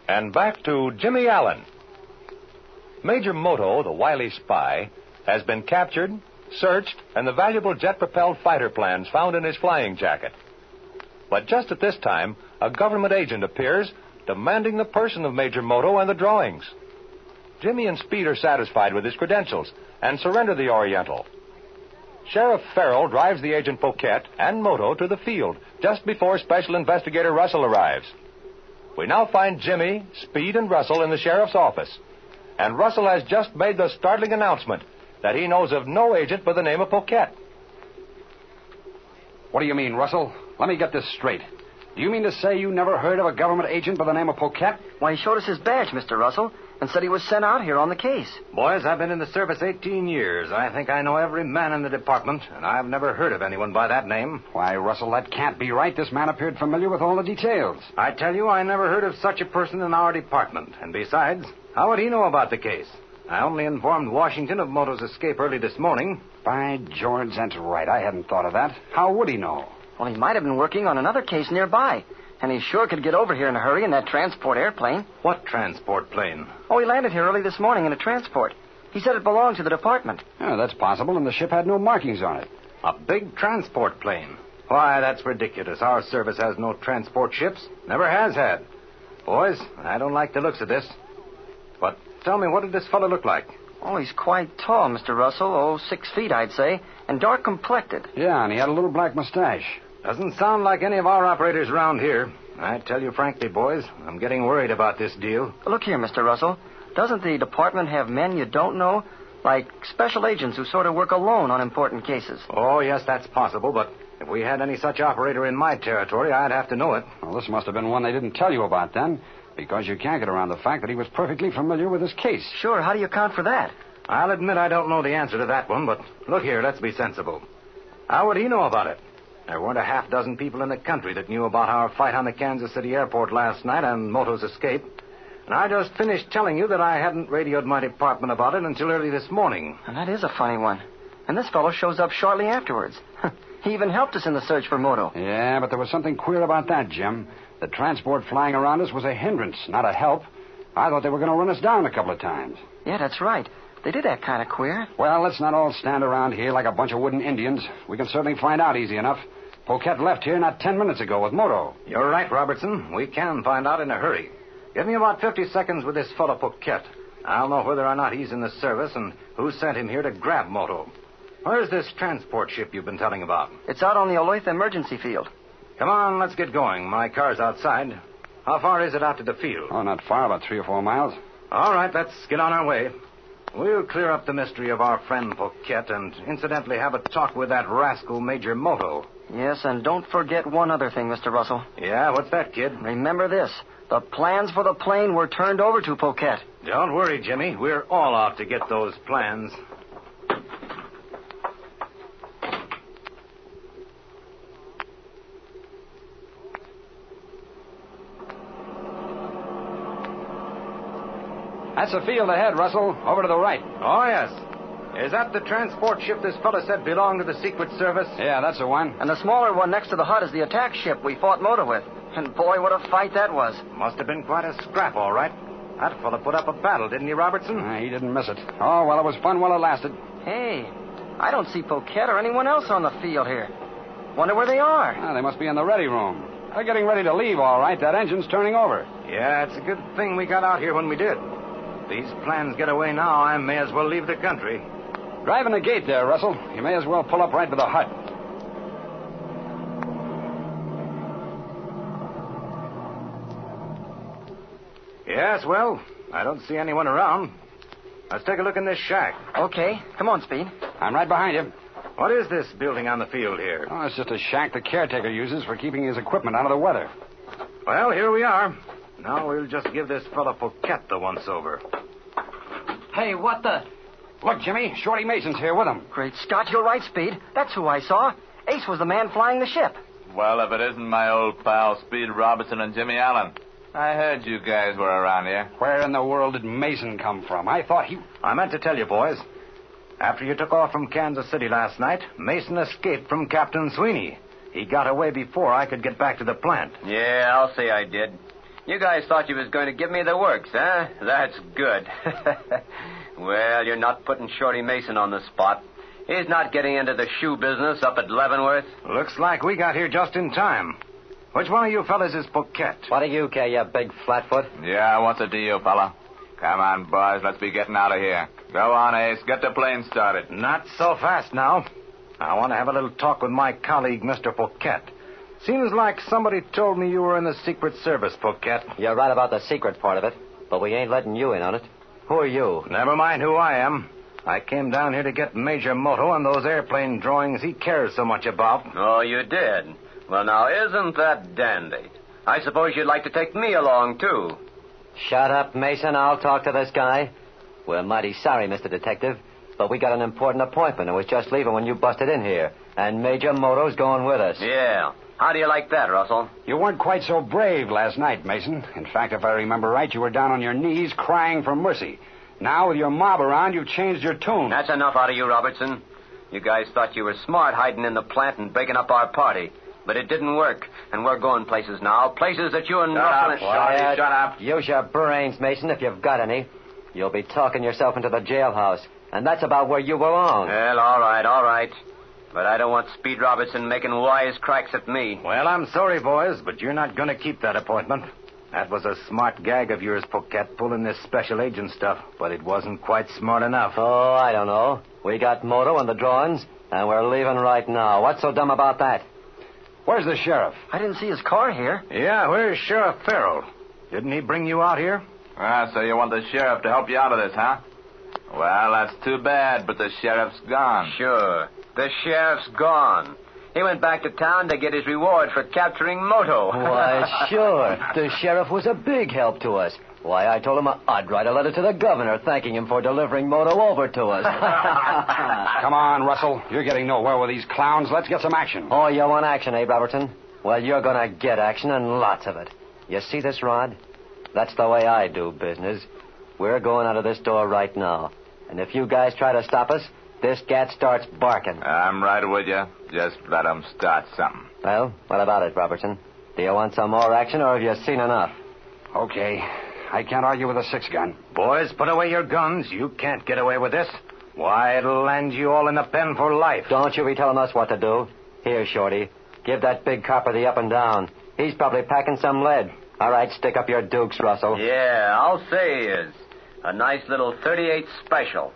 And back to Jimmy Allen. Major Moto, the wily spy, has been captured, searched, and the valuable jet-propelled fighter plans found in his flying jacket. But just at this time, a government agent appears, demanding the person of Major Moto and the drawings. Jimmy and Speed are satisfied with his credentials and surrender the Oriental. Sheriff Farrell drives the agent Poquette and Moto to the field just before Special Investigator Russell arrives. We now find Jimmy, Speed, and Russell in the sheriff's office. And Russell has just made the startling announcement that he knows of no agent by the name of Poquette. What do you mean, Russell? Let me get this straight. Do you mean to say you never heard of a government agent by the name of Poquette? Why, he showed us his badge, Mr. Russell, and said he was sent out here on the case. Boys, I've been in the service 18 years. I think I know every man in the department, and I've never heard of anyone by that name. Why, Russell, that can't be right. This man appeared familiar with all the details. I tell you, I never heard of such a person in our department. And besides, how would he know about the case? I only informed Washington of Moto's escape early this morning. By George, that's right. I hadn't thought of that. How would he know? Well, he might have been working on another case nearby. And he sure could get over here in a hurry in that transport airplane. What transport plane? Oh, he landed here early this morning in a transport. He said it belonged to the department. Yeah, that's possible, and the ship had no markings on it. A big transport plane? Why, that's ridiculous. Our service has no transport ships. Never has had. Boys, I don't like the looks of this. But tell me, what did this fellow look like? Oh, he's quite tall, Mr. Russell. Oh, 6 feet, I'd say. And dark complected. Yeah, and he had a little black mustache. Doesn't sound like any of our operators around here. I tell you frankly, boys, I'm getting worried about this deal. Look here, Mr. Russell. Doesn't the department have men you don't know? Like special agents who sort of work alone on important cases. Oh, yes, that's possible, but if we had any such operator in my territory, I'd have to know it. Well, this must have been one they didn't tell you about then, because you can't get around the fact that he was perfectly familiar with this case. Sure, how do you account for that? I'll admit I don't know the answer to that one, but look here, let's be sensible. How would he know about it? There weren't a half dozen people in the country that knew about our fight on the Kansas City airport last night and Moto's escape. And I just finished telling you that I hadn't radioed my department about it until early this morning. And that is a funny one. And this fellow shows up shortly afterwards. He even helped us in the search for Moto. Yeah, but there was something queer about that, Jim. The transport flying around us was a hindrance, not a help. I thought they were going to run us down a couple of times. Yeah, that's right. They did act kind of queer. Well, let's not all stand around here like a bunch of wooden Indians. We can certainly find out easy enough. Poquette left here not 10 minutes ago with Moto. You're right, Robertson. We can find out in a hurry. Give me about 50 seconds with this fellow Poquette. I'll know whether or not he's in the service and who sent him here to grab Moto. Where's this transport ship you've been telling about? It's out on the Olathe emergency field. Come on, let's get going. My car's outside. How far is it out to the field? Oh, not far, about 3 or 4 miles. All right, let's get on our way. We'll clear up the mystery of our friend Poquette and incidentally have a talk with that rascal Major Moto. Yes, and don't forget one other thing, Mr. Russell. Yeah, what's that, kid? Remember this. The plans for the plane were turned over to Poquette. Don't worry, Jimmy. We're all out to get those plans. That's the field ahead, Russell. Over to the right. Oh, yes. Is that the transport ship this fellow said belonged to the Secret Service? Yeah, that's the one. And the smaller one next to the hut is the attack ship we fought Moto with. And boy, what a fight that was. Must have been quite a scrap, all right. That fellow put up a battle, didn't he, Robertson? He didn't miss it. Oh, well, it was fun while it lasted. Hey, I don't see Poquette or anyone else on the field here. Wonder where they are. They must be in the ready room. They're getting ready to leave, all right. That engine's turning over. Yeah, it's a good thing we got out here when we did. If these plans get away now, I may as well leave the country. Driving the gate there, Russell. You may as well pull up right by the hut. Yes, well, I don't see anyone around. Let's take a look in this shack. Okay, come on, Speed. I'm right behind you. What is this building on the field here? Oh, it's just a shack the caretaker uses for keeping his equipment out of the weather. Well, here we are. Now we'll just give this fellow Poquette the once-over. Hey, what the... Look, Jimmy, Shorty Mason's here with him. Great Scott, you're right, Speed. That's who I saw. Ace was the man flying the ship. Well, if it isn't my old pal Speed Robertson and Jimmy Allen. I heard you guys were around here. Where in the world did Mason come from? I thought he... I meant to tell you, boys. After you took off from Kansas City last night, Mason escaped from Captain Sweeney. He got away before I could get back to the plant. Yeah, I'll say I did. You guys thought you was going to give me the works, huh? That's good. Well, you're not putting Shorty Mason on the spot. He's not getting into the shoe business up at Leavenworth. Looks like we got here just in time. Which one of you fellas is Paquette? What do you care, you big flatfoot? Yeah, what's it to you, fella? Come on, boys. Let's be getting out of here. Go on, Ace. Get the plane started. Not so fast now. I want to have a little talk with my colleague, Mr. Paquette. Seems like somebody told me you were in the Secret Service, Paquette. You're right about the secret part of it, but we ain't letting you in on it. Who are you? Never mind who I am. I came down here to get Major Moto and those airplane drawings he cares so much about. Oh, you did? Well, now, isn't that dandy? I suppose you'd like to take me along, too. Shut up, Mason. I'll talk to this guy. We're mighty sorry, Mr. Detective, but we got an important appointment and was just leaving when you busted in here. And Major Moto's going with us. Yeah. How do you like that, Russell? You weren't quite so brave last night, Mason. In fact, if I remember right, you were down on your knees crying for mercy. Now, with your mob around, you've changed your tune. That's enough out of you, Robertson. You guys thought you were smart hiding in the plant and breaking up our party. But it didn't work, and we're going places now. Places that you and Russell... Shut up. Use your brains, Mason, if you've got any. You'll be talking yourself into the jailhouse, and that's about where you belong. Well, all right. But I don't want Speed Robertson making wise cracks at me. Well, I'm sorry, boys, but you're not going to keep that appointment. That was a smart gag of yours, Paquette, pulling this special agent stuff, but it wasn't quite smart enough. Oh, I don't know. We got Moto and the drawings, and we're leaving right now. What's so dumb about that? Where's the sheriff? I didn't see his car here. Yeah, where's Sheriff Farrell? Didn't he bring you out here? Ah, so you want the sheriff to help you out of this, huh? Well, that's too bad, but the sheriff's gone. Sure. The sheriff's gone. He went back to town to get his reward for capturing Moto. Why, sure. The sheriff was a big help to us. Why, I told him I'd write a letter to the governor thanking him for delivering Moto over to us. Come on, Russell. You're getting nowhere with these clowns. Let's get some action. Oh, you want action, eh, Robertson? Well, you're going to get action and lots of it. You see this rod? That's the way I do business. We're going out of this door right now. And if you guys try to stop us, this gat starts barking. I'm right with you. Just let him start something. Well, what about it, Robertson? Do you want some more action, or have you seen enough? Okay. I can't argue with a 6-gun. Boys, put away your guns. You can't get away with this. Why, it'll land you all in the pen for life. Don't you be telling us what to do. Here, Shorty. Give that big copper the up and down. He's probably packing some lead. All right, stick up your dukes, Russell. Yeah, I'll say he is. A nice little .38 special.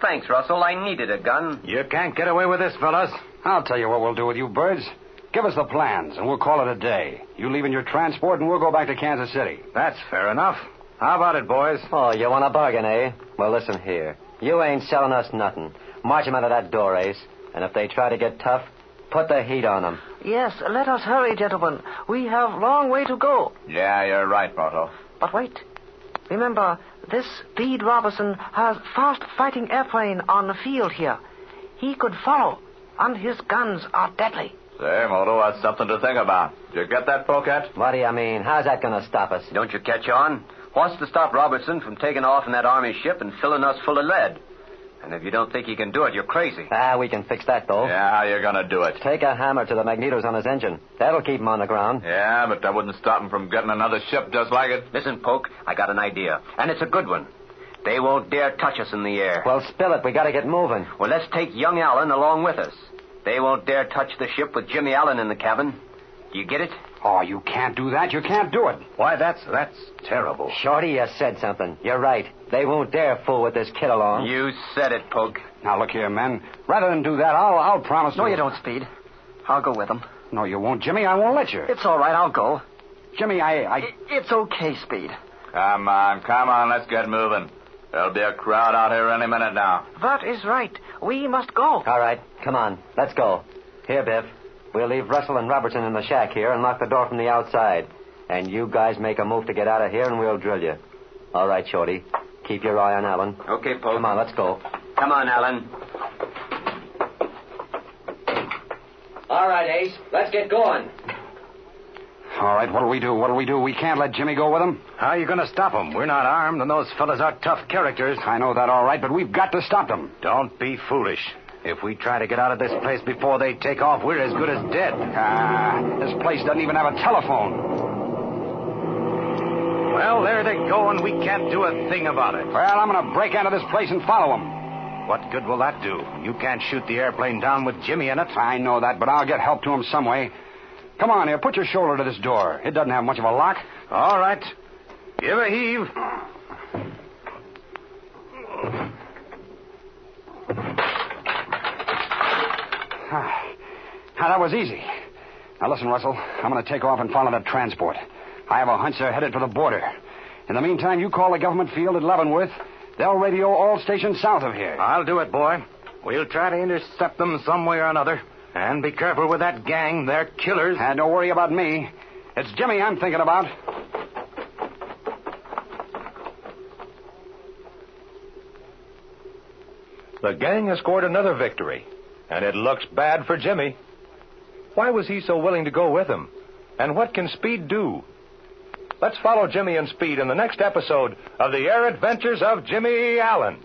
Thanks, Russell. I needed a gun. You can't get away with this, fellas. I'll tell you what we'll do with you birds. Give us the plans, and we'll call it a day. You leave in your transport, and we'll go back to Kansas City. That's fair enough. How about it, boys? Oh, you want a bargain, eh? Well, listen here. You ain't selling us nothing. March 'em out of that door, Ace. And if they try to get tough, put the heat on them. Yes, let us hurry, gentlemen. We have a long way to go. Yeah, you're right, Moto. But wait. Remember, this Speed Robertson has fast-fighting airplane on the field here. He could follow, and his guns are deadly. Say, Moto, that's something to think about. Did you get that, Paquette? What do you mean? How's that going to stop us? Don't you catch on? What's to stop Robertson from taking off in that Army ship and filling us full of lead? And if you don't think he can do it, you're crazy. We can fix that, though. Yeah, how you gonna do it? Take a hammer to the magnetos on his engine. That'll keep him on the ground. Yeah, but that wouldn't stop him from getting another ship just like it. Listen, Poke, I got an idea. And it's a good one. They won't dare touch us in the air. Well, spill it. We got to get moving. Well, let's take young Allen along with us. They won't dare touch the ship with Jimmy Allen in the cabin. Do you get it? Oh, you can't do that. You can't do it. Why, that's terrible. Shorty, you said something. You're right. They won't dare fool with this kid along. You said it, Poke. Now, look here, men. Rather than do that, I'll promise No, to... you don't, Speed. I'll go with them. No, you won't, Jimmy. I won't let you. It's all right. I'll go. Jimmy, It's okay, Speed. Come on, let's get moving. There'll be a crowd out here any minute now. That is right. We must go. All right. Come on. Let's go. Here, Biff. We'll leave Russell and Robertson in the shack here and lock the door from the outside. And you guys make a move to get out of here, and we'll drill you. All right, Shorty. Keep your eye on Allen. Okay, Poke. Come on, let's go. Come on, Allen. All right, Ace. Let's get going. All right, what'll we do? We can't let Jimmy go with him. How are you going to stop them? We're not armed, and those fellas are tough characters. I know that all right, but we've got to stop them. Don't be foolish. If we try to get out of this place before they take off, we're as good as dead. This place doesn't even have a telephone. Well, there they go, and we can't do a thing about it. Well, I'm going to break into this place and follow them. What good will that do? You can't shoot the airplane down with Jimmy in it. I know that, but I'll get help to him some way. Come on here, put your shoulder to this door. It doesn't have much of a lock. All right. Give a heave. Now, that was easy. Now, listen, Russell. I'm going to take off and follow that transport. I have a hunch they're headed for the border. In the meantime, you call the government field at Leavenworth. They'll radio all stations south of here. I'll do it, boy. We'll try to intercept them some way or another. And be careful with that gang. They're killers. And don't worry about me. It's Jimmy I'm thinking about. The gang has scored another victory, and it looks bad for Jimmy. Why was he so willing to go with him? And what can Speed do? Let's follow Jimmy and Speed in the next episode of The Air Adventures of Jimmy Allen.